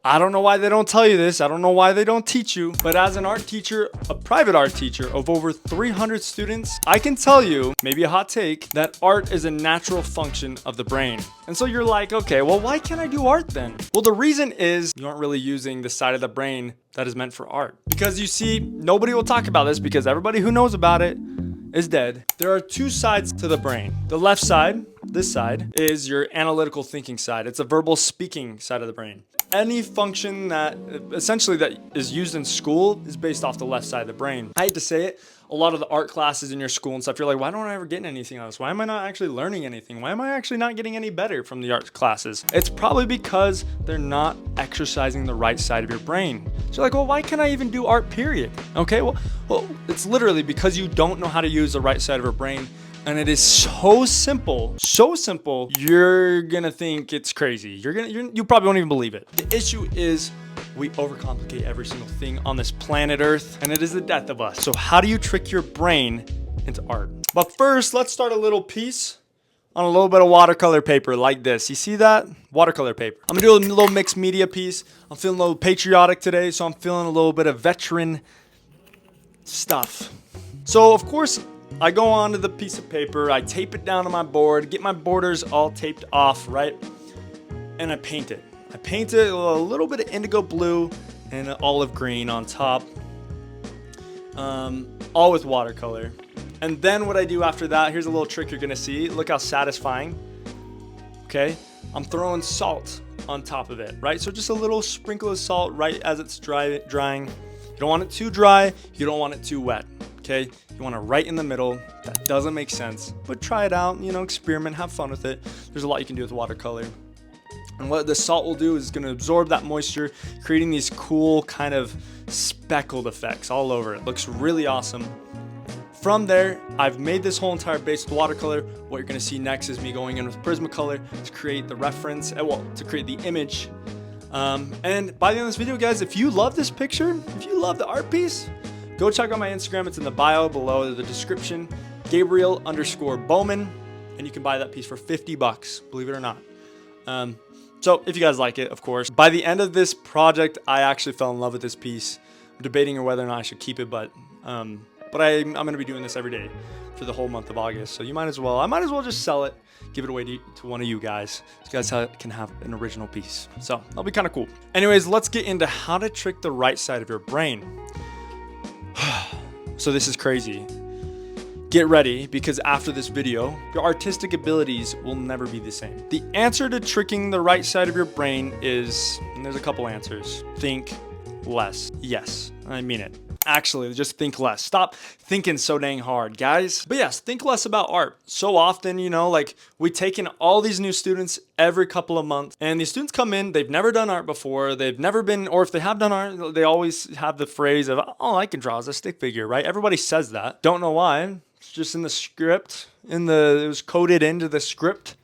I don't know why they don't tell you this. I don't know why they don't teach you. But as an art teacher, a private art teacher of over 300 students, I can tell you, maybe a hot take, that art is a natural function of the brain. And so you're like, okay, well, why can't I do art then? Well, the reason is you aren't really using the side of the brain that is meant for art. Because you see, nobody will talk about this because everybody who knows about it is dead. There are two sides to the brain. The left side, this side, is your analytical thinking side. It's a verbal speaking side of the brain. Any function that essentially that is used in school is based off the left side of the brain. I hate to say it, a lot of the art classes in your school and stuff, you're like, why don't I ever get anything on this? Why am I not actually learning anything? Why am I actually not getting any better from the art classes? It's probably because they're not exercising the right side of your brain. So you're like, well, why can't I even do art, period? Okay, well, it's literally because you don't know how to use the right side of your brain. And it is so simple, you're gonna think it's crazy. You probably won't even believe it. The issue is we overcomplicate every single thing on this planet Earth, and it is the death of us. So how do you trick your brain into art? But first, let's start a little piece on a little bit of watercolor paper like this. You see that? Watercolor paper. I'm gonna do a little mixed media piece. I'm feeling a little patriotic today, so I'm feeling a little bit of veteran stuff. So of course, I go onto the piece of paper, I tape it down to my board, get my borders all taped off, right? And I paint it. I paint it a little bit of indigo blue and an olive green on top, all with watercolor. And then what I do after that, here's a little trick you're gonna see. Look how satisfying, okay? I'm throwing salt on top of it, right? So just a little sprinkle of salt right as it's drying. You don't want it too dry, you don't want it too wet, okay? You want it right in the middle. That doesn't make sense, but try it out, experiment, have fun with it. There's a lot you can do with watercolor. And what the salt will do is it's gonna absorb that moisture, creating these cool kind of speckled effects all over it. Looks really awesome. From there, I've made this whole entire base with watercolor. What you're gonna see next is me going in with Prismacolor to create the reference, to create the image. And by the end of this video, guys, if you love this picture, if you love the art piece, go check out my Instagram. It's in the bio below the description, Gabriel_Bowman, and you can buy that piece for 50 bucks, believe it or not. So if you guys like it, of course. By the end of this project, I actually fell in love with this piece. I'm debating whether or not I should keep it, but I'm gonna be doing this every day for the whole month of August. So I might as well just sell it, give it away to one of you guys. So you guys can have an original piece. So that'll be kind of cool. Anyways, let's get into how to trick the right side of your brain. So this is crazy. Get ready, because after this video, your artistic abilities will never be the same. The answer to tricking the right side of your brain is, and there's a couple answers. Think less. Yes, I mean it. Actually, just think less. Stop thinking so dang hard, guys. But yes, think less about art. So often, like we take in all these new students every couple of months, and these students come in, they've never done art before, they've never been, or if they have done art, they always have the phrase of, oh, I can draw as a stick figure, right? Everybody says that. Don't know why. It's just in the script, it was coded into the script.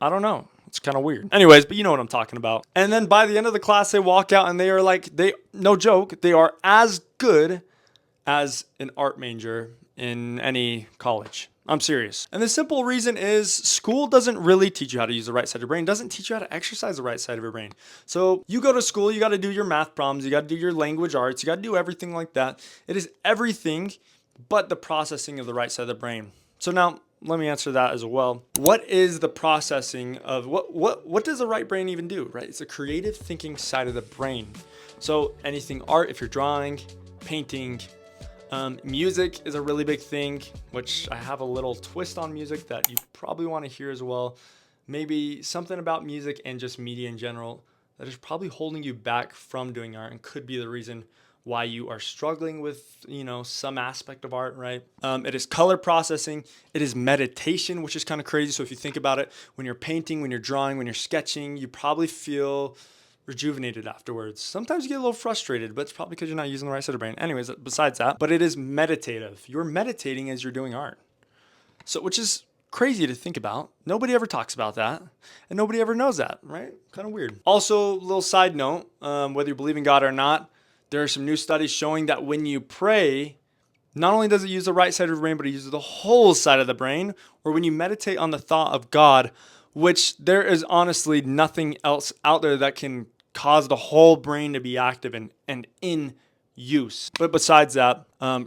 I don't know. It's kind of weird. Anyways, but you know what I'm talking about. And then by the end of the class, they walk out and they are like, no joke, they are as good as an art major in any college. I'm serious. And the simple reason is school doesn't really teach you how to use the right side of your brain. It doesn't teach you how to exercise the right side of your brain. So you go to school, you got to do your math problems, you got to do your language arts, you got to do everything like that. It is everything but the processing of the right side of the brain. So now, let me answer that as well. What is the processing of what does the right brain even do, right? It's a creative thinking side of the brain. So anything art, if you're drawing, painting, music is a really big thing, which I have a little twist on music that you probably want to hear as well. Maybe something about music and just media in general that is probably holding you back from doing art and could be the reason why you are struggling with, some aspect of art, right? It is color processing. It is meditation, which is kind of crazy. So if you think about it, when you're painting, when you're drawing, when you're sketching, you probably feel rejuvenated afterwards. Sometimes you get a little frustrated, but it's probably because you're not using the right side of the brain. Anyways, besides that, but it is meditative. You're meditating as you're doing art. So, which is crazy to think about. Nobody ever talks about that, and nobody ever knows that, right? Kind of weird. Also, a little side note, whether you believe in God or not, there are some new studies showing that when you pray, not only does it use the right side of the brain, but it uses the whole side of the brain. Or when you meditate on the thought of God, which there is honestly nothing else out there that can cause the whole brain to be active and in use. But besides that,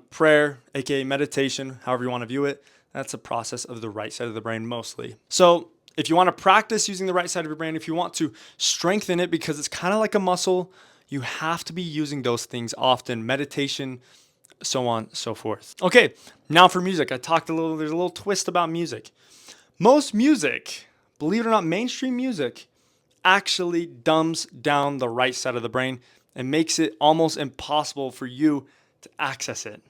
prayer, aka meditation, however you want to view it, that's a process of the right side of the brain mostly. So if you want to practice using the right side of your brain, if you want to strengthen it, because it's kind of like a muscle, you have to be using those things often. Meditation, so on, so forth. Okay, now for music. There's a little twist about music. Most music, believe it or not, mainstream music actually dumbs down the right side of the brain and makes it almost impossible for you to access it.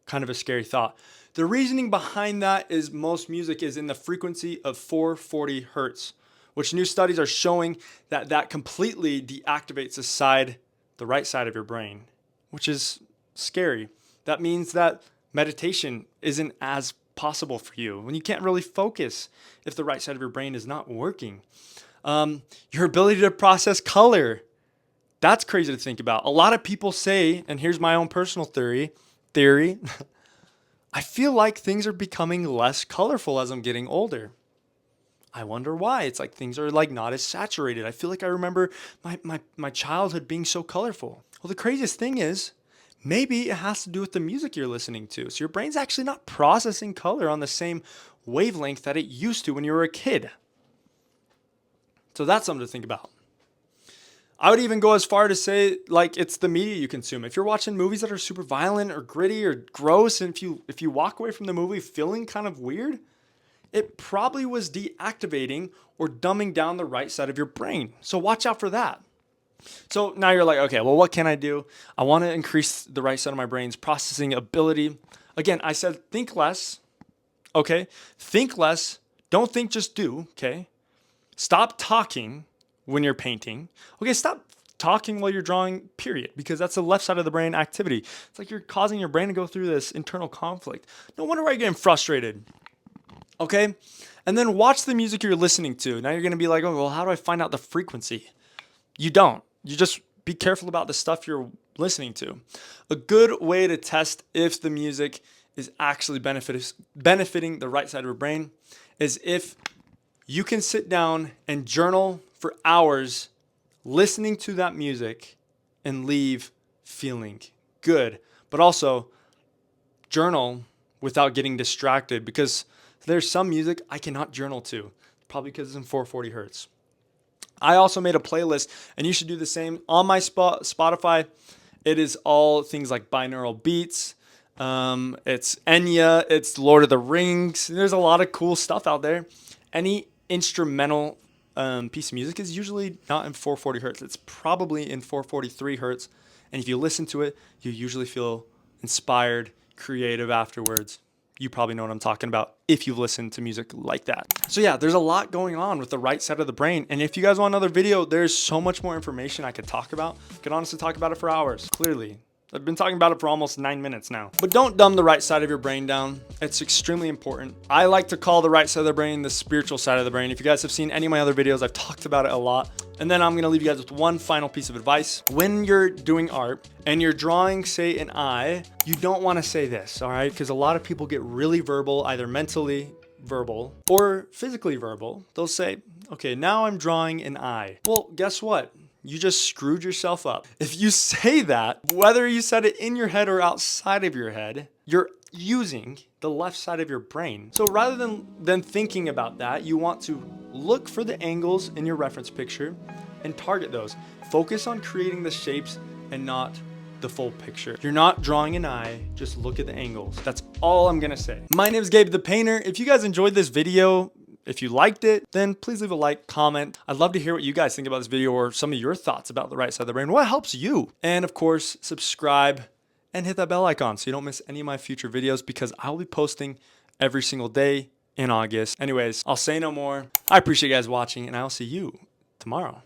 Kind of a scary thought. The reasoning behind that is most music is in the frequency of 440 hertz, which new studies are showing that completely deactivates the right side of your brain, which is scary. That means that meditation isn't as possible for you when you can't really focus if the right side of your brain is not working. Your ability to process color, that's crazy to think about. A lot of people say, and here's my own personal theory, I feel like things are becoming less colorful as I'm getting older. I wonder why. It's like things are like not as saturated. I feel like I remember my childhood being so colorful. Well, the craziest thing is maybe it has to do with the music you're listening to. So your brain's actually not processing color on the same wavelength that it used to when you were a kid. So that's something to think about. I would even go as far to say, like, it's the media you consume. If you're watching movies that are super violent or gritty or gross, and if you walk away from the movie feeling kind of weird, it probably was deactivating or dumbing down the right side of your brain. So watch out for that. So now you're like, okay, well, what can I do? I want to increase the right side of my brain's processing ability. Again, I said think less. Okay? Think less. Don't think, just do. Okay? Stop talking when you're painting. Okay, stop talking while you're drawing, period, because that's the left side of the brain activity. It's like you're causing your brain to go through this internal conflict. No wonder why you're getting frustrated. Okay? And then watch the music you're listening to. Now you're going to be like, oh, well, how do I find out the frequency? You don't. You just be careful about the stuff you're listening to. A good way to test if the music is actually benefiting the right side of your brain is if you can sit down and journal for hours listening to that music and leave feeling good. But also journal without getting distracted, because there's some music I cannot journal to, probably because it's in 440 hertz. I also made a playlist, and you should do the same. On my Spotify, it is all things like binaural beats. It's Enya, it's Lord of the Rings. There's a lot of cool stuff out there. Any instrumental piece of music is usually not in 440 hertz. It's probably in 443 hertz. And if you listen to it, you usually feel inspired, creative afterwards. You probably know what I'm talking about if you've listened to music like that. So yeah, there's a lot going on with the right side of the brain. And if you guys want another video, there's so much more information I could talk about. I could honestly talk about it for hours, clearly. I've been talking about it for almost 9 minutes now. But don't dumb the right side of your brain down. It's extremely important. I like to call the right side of the brain the spiritual side of the brain. If you guys have seen any of my other videos, I've talked about it a lot. And then I'm gonna leave you guys with one final piece of advice. When you're doing art and you're drawing, say, an eye, you don't wanna say this, all right? Because a lot of people get really verbal, either mentally verbal or physically verbal. They'll say, okay, now I'm drawing an eye. Well, guess what? You just screwed yourself up. If you say that, whether you said it in your head or outside of your head, you're using the left side of your brain. So rather than thinking about that, you want to look for the angles in your reference picture and target those. Focus on creating the shapes and not the full picture. You're not drawing an eye, just look at the angles. That's all I'm gonna say. My name is Gabe the Painter. If you guys enjoyed this video, if you liked it, then please leave a like, comment. I'd love to hear what you guys think about this video or some of your thoughts about the right side of the brain. What helps you? And of course, subscribe and hit that bell icon so you don't miss any of my future videos, because I'll be posting every single day in August. Anyways, I'll say no more. I appreciate you guys watching, and I'll see you tomorrow.